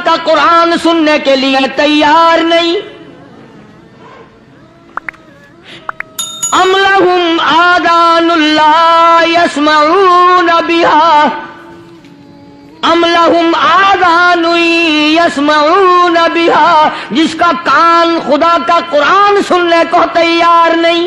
کا قرآن سننے کے لیے تیار نہیں. ام لہم آذان لا یسمعون بہا ام لہم آذان یسمعون بہا، جس کا کان خدا کا قرآن سننے کو تیار نہیں.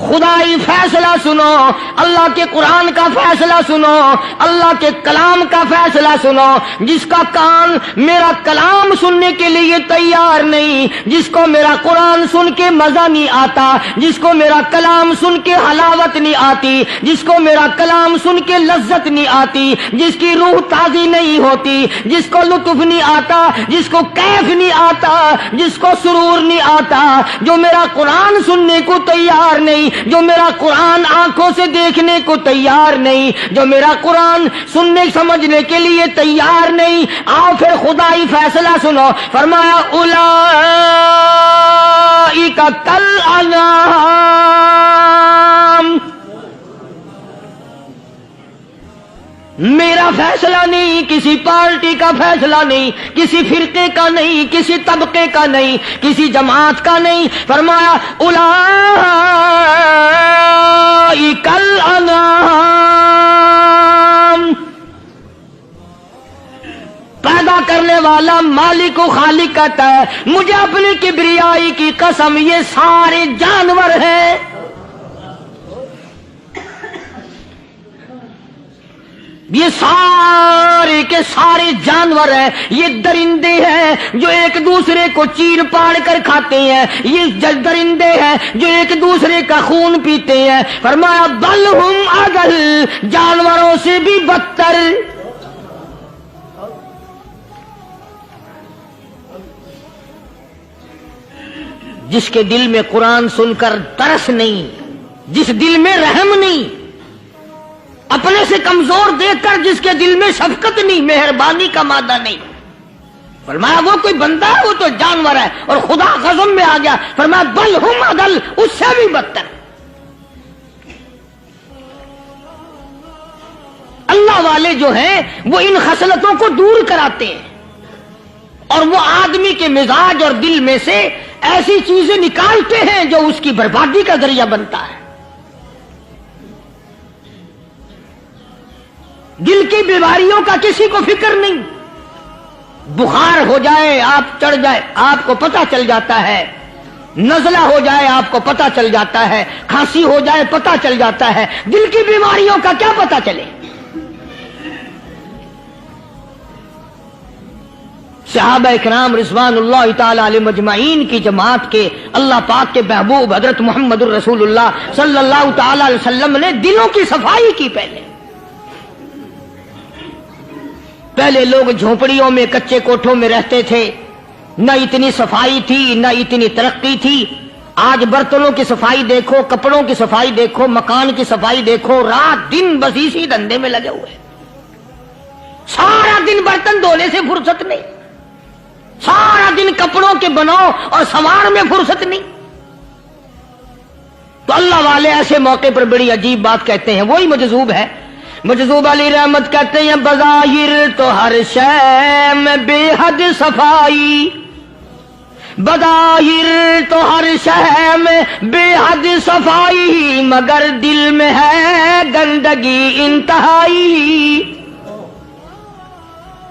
خدائی فیصلہ سنو، اللہ کے قرآن کا فیصلہ سنو، اللہ کے کلام کا فیصلہ سنو. جس کا کان میرا کلام سننے کے لیے تیار نہیں، جس کو میرا قرآن سن کے مزہ نہیں آتا، جس کو میرا کلام سن کے حلاوت نہیں آتی، جس کو میرا کلام سن کے لذت نہیں آتی، جس کی روح تازی نہیں ہوتی، جس کو لطف نہیں آتا، جس کو کیف نہیں آتا، جس کو سرور نہیں آتا، جو میرا قرآن سننے کو تیار نہیں، جو میرا قرآن آنکھوں سے دیکھنے کو تیار نہیں، جو میرا قرآن سننے سمجھنے کے لیے تیار نہیں. آؤ پھر خدائی فیصلہ سنو. فرمایا اولئک کالانعام. میرا فیصلہ نہیں، کسی پارٹی کا فیصلہ نہیں، کسی فرقے کا نہیں، کسی طبقے کا نہیں، کسی جماعت کا نہیں. فرمایا اولئک الانعام. پیدا کرنے والا مالک و خالق کہتا ہے مجھے اپنی کبریائی کی قسم یہ سارے جانور ہیں. یہ سارے کے سارے جانور ہیں، یہ درندے ہیں جو ایک دوسرے کو چیر پاڑ کر کھاتے ہیں، یہ درندے ہیں جو ایک دوسرے کا خون پیتے ہیں. فرمایا بل ہم اضل، جانوروں سے بھی بدتر. جس کے دل میں قرآن سن کر ترس نہیں، جس دل میں رحم نہیں، اپنے سے کمزور دیکھ کر جس کے دل میں شفقت نہیں، مہربانی کا مادہ نہیں، فرمایا وہ کوئی بندہ ہے، وہ تو جانور ہے. اور خدا غضب میں آ گیا، فرمایا بل ہم اضل، اس سے بھی بدتر. اللہ والے جو ہیں وہ ان خصلتوں کو دور کراتے ہیں، اور وہ آدمی کے مزاج اور دل میں سے ایسی چیزیں نکالتے ہیں جو اس کی بربادی کا ذریعہ بنتا ہے. دل کی بیماریوں کا کسی کو فکر نہیں. بخار ہو جائے، آپ چڑھ جائے، آپ کو پتہ چل جاتا ہے. نزلہ ہو جائے، آپ کو پتہ چل جاتا ہے. کھانسی ہو جائے، پتہ چل جاتا ہے. دل کی بیماریوں کا کیا پتہ چلے؟ صحابہ اکرام رضوان اللہ تعالی علیہ مجمعین کی جماعت کے اللہ پاک کے محبوب حضرت محمد الرسول اللہ صلی اللہ تعالی علیہ وسلم نے دلوں کی صفائی کی. پہلے لوگ جھونپڑیوں میں کچے کوٹھوں میں رہتے تھے، نہ اتنی صفائی تھی، نہ اتنی ترقی تھی. آج برتنوں کی صفائی دیکھو، کپڑوں کی صفائی دیکھو، مکان کی صفائی دیکھو، رات دن بس اسی دھندے میں لگے ہوئے. سارا دن برتن دھونے سے فرصت نہیں، سارا دن کپڑوں کے بناؤ اور سنوار میں فرصت نہیں. تو اللہ والے ایسے موقع پر بڑی عجیب بات کہتے ہیں. وہی مجذوب ہے، مجذوب علی رحمت کہتے ہیں بظاہر تو ہر شے میں بے حد صفائی، بظاہر تو ہر شے میں بے حد صفائی، مگر دل میں ہے گندگی انتہائی.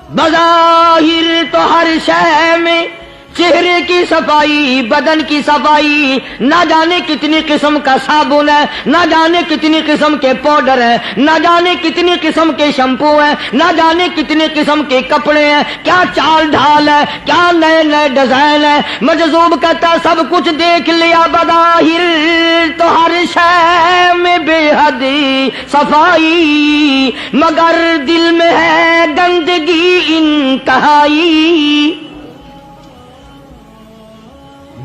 بظاہر تو ہر شے میں چہرے کی صفائی، بدن کی صفائی، نہ جانے کتنی قسم کا صابن ہے، نہ جانے کتنی قسم کے پاؤڈر ہیں، نہ جانے کتنی قسم کے شیمپو ہیں، نہ جانے کتنی قسم کے کپڑے ہیں، کیا چال ڈھال ہے، کیا نئے نئے ڈیزائن ہے. مجذوب کہتا سب کچھ دیکھ لیا، بظاہر تو ہر شے میں بے حد صفائی، مگر دل میں ہے گندگی انتہائی.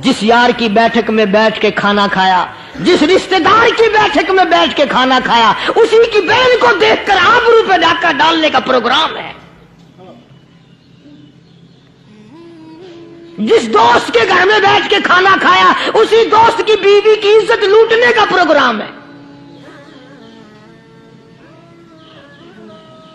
جس یار کی بیٹھک میں بیٹھ کے کھانا کھایا، جس رشتہ دار کی بیٹھک میں بیٹھ کے کھانا کھایا، اسی کی بہن کو دیکھ کر آبرو پہ ڈاکہ ڈالنے کا پروگرام ہے. جس دوست کے گھر میں بیٹھ کے کھانا کھایا، اسی دوست کی بیوی کی عزت لوٹنے کا پروگرام ہے.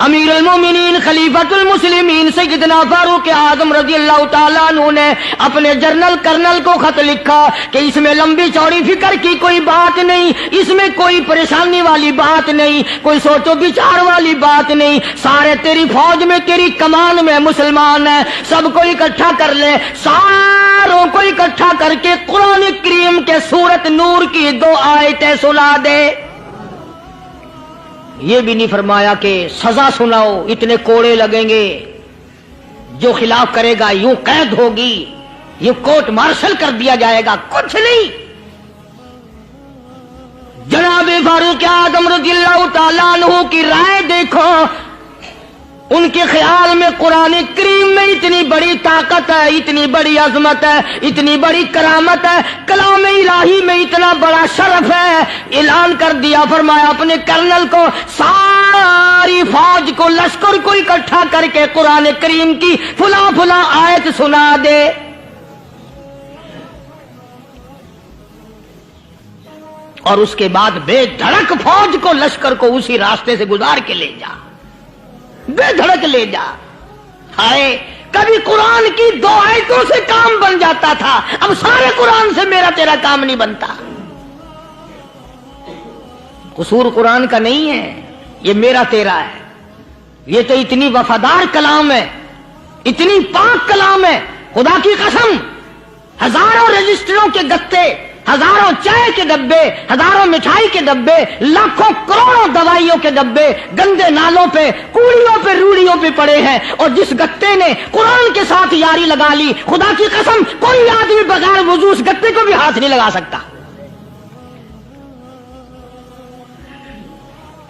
امیر المومنین خلیفۃ المسلمین سیدنا فاروق اعظم رضی اللہ تعالیٰ عنہ نے اپنے جنرل کرنل کو خط لکھا کہ اس میں لمبی چوڑی فکر کی کوئی بات نہیں، اس میں کوئی پریشانی والی بات نہیں، کوئی سوچ و بچار والی بات نہیں، سارے تیری فوج میں تیری کمان میں مسلمان ہیں، سب کو اکٹھا کر لے، ساروں کو اکٹھا کر کے قرآن کریم کے سورت نور کی 2 آیتیں سنا دے۔ یہ بھی نہیں فرمایا کہ سزا سناؤ، اتنے کوڑے لگیں گے، جو خلاف کرے گا یوں قید ہوگی، یہ کورٹ مارشل کر دیا جائے گا، کچھ نہیں۔ جناب فاروق اعظم رضی اللہ تعالیٰ عنہ کی رائے دیکھو، ان کے خیال میں قرآن کریم میں اتنی بڑی طاقت ہے، اتنی بڑی عظمت ہے، اتنی بڑی کرامت ہے، کلام الہی میں اتنا بڑا شرف ہے۔ اعلان کر دیا، فرمایا اپنے کرنل کو ساری فوج کو، لشکر کو اکٹھا کر کے قرآن کریم کی فلاں فلاں آیت سنا دے۔ اور اس کے بعد بے دھڑک فوج کو، لشکر کو اسی راستے سے گزار کے لے جا، بے دھڑک لے جا۔ ہائے، کبھی قرآن کی 2 آیتوں سے کام بن جاتا تھا، اب سارے قرآن سے میرا تیرا کام نہیں بنتا۔ قصور قرآن کا نہیں ہے، یہ میرا تیرا ہے۔ یہ تو اتنی وفادار کلام ہے، اتنی پاک کلام ہے، خدا کی قسم، ہزاروں رجسٹروں کے گتے، ہزاروں چائے کے ڈبے، ہزاروں مٹھائی کے ڈبے، لاکھوں کروڑوں دوائیوں کے ڈبے گندے نالوں پہ، کوڑیوں پہ، روڑیوں پہ پڑے ہیں، اور جس گتے نے قرآن کے ساتھ یاری لگا لی، خدا کی قسم کوئی آدمی بغیر وضو اس گتے کو بھی ہاتھ نہیں لگا سکتا۔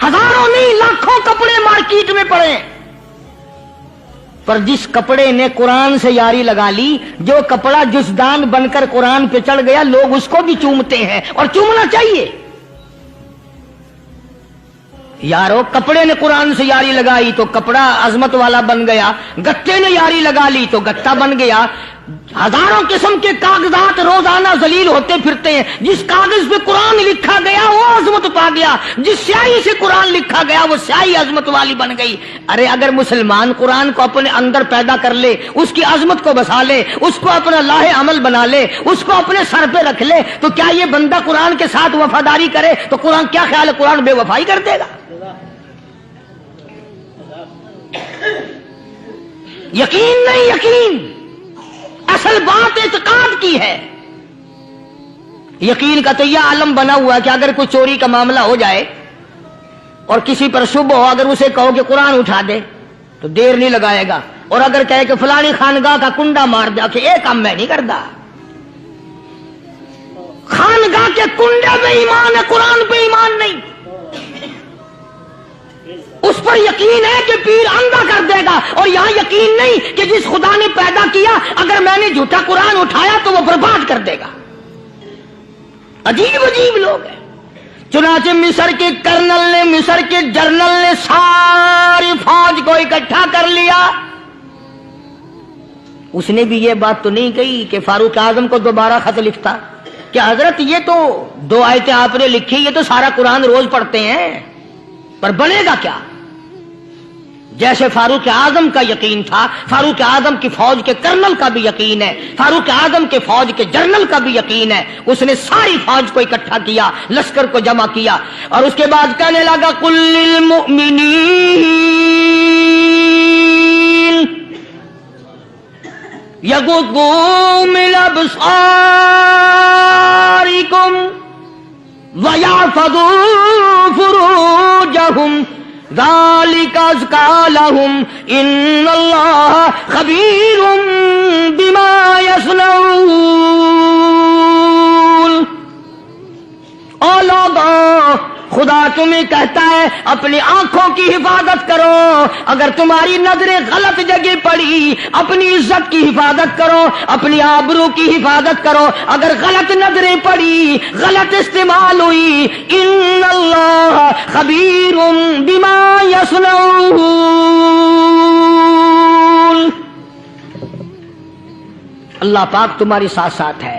ہزاروں نہیں، لاکھوں کپڑے مارکیٹ میں پڑے، پر جس کپڑے نے قرآن سے یاری لگا لی، جو کپڑا جزدان بن کر قرآن پہ چڑھ گیا، لوگ اس کو بھی چومتے ہیں، اور چومنا چاہیے۔ یارو، کپڑے نے قرآن سے یاری لگائی تو کپڑا عظمت والا بن گیا، گتے نے یاری لگا لی تو گتا بن گیا۔ ہزاروں قسم کے کاغذات روزانہ ذلیل ہوتے پھرتے ہیں، جس کاغذ پہ قرآن لکھا گیا وہ عظمت پا گیا، جس سیاہی سے قرآن لکھا گیا وہ سیاہی عظمت والی بن گئی۔ ارے اگر مسلمان قرآن کو اپنے اندر پیدا کر لے، اس کی عظمت کو بسا لے، اس کو اپنا لاہ عمل بنا لے، اس کو اپنے سر پہ رکھ لے، تو کیا یہ بندہ قرآن کے ساتھ وفاداری کرے تو قرآن کیا خیال ہے، قرآن بے وفائی کر دے گا؟ یقین نہیں، یقین اصل بات اعتقاد کی ہے۔ یقین کا تو یہ عالم بنا ہوا ہے کہ اگر کوئی چوری کا معاملہ ہو جائے اور کسی پر شبہ ہو، اگر اسے کہو کہ قرآن اٹھا دے تو دیر نہیں لگائے گا، اور اگر کہے کہ فلانی خانگاہ کا کنڈا مار دے کہ یہ کام میں نہیں کرتا۔ خانگاہ کے کنڈے پہ ایمان ہے، قرآن پہ ایمان نہیں۔ اس پر یقین ہے کہ پیر اندھا کر دے گا، اور یہاں یقین نہیں کہ جس خدا نے پیدا کیا اگر میں نے جھوٹا قرآن اٹھایا تو وہ برباد کر دے گا۔ عجیب عجیب لوگ ہیں۔ چنانچہ مصر کے کرنل نے، مصر کے جنرل نے ساری فوج کو اکٹھا کر لیا۔ اس نے بھی یہ بات تو نہیں کہی کہ فاروق اعظم کو دوبارہ خط لکھتا کہ حضرت یہ تو 2 آیتیں آپ نے لکھی، یہ تو سارا قرآن روز پڑھتے ہیں، پر بنے گا کیا؟ جیسے فاروق اعظم کا یقین تھا، فاروق اعظم کی فوج کے کرنل کا بھی یقین ہے، فاروق اعظم کے فوج کے جنرل کا بھی یقین ہے۔ اس نے ساری فوج کو اکٹھا کیا، لشکر کو جمع کیا، اور اس کے بعد کہنے لگا قل للمؤمنین یغضوا من ابصارکم وَيَحْفَظُوا فُرُوجَهُمْ ذَلِكَ أَزْكَىٰ لَهُمْ إِنَّ اللَّهَ خَبِيرٌ بِمَا يَصْنَعُونَ۔ او لوگو، خدا تمہیں کہتا ہے اپنی آنکھوں کی حفاظت کرو، اگر تمہاری نظریں غلط جگہ پڑی اپنی عزت کی حفاظت کرو، اپنی آبرو کی حفاظت کرو، اگر غلط نظریں پڑی، غلط استعمال ہوئی، ان اللہ خبیر بما یصنعون، اللہ پاک تمہاری ساتھ ساتھ ہے۔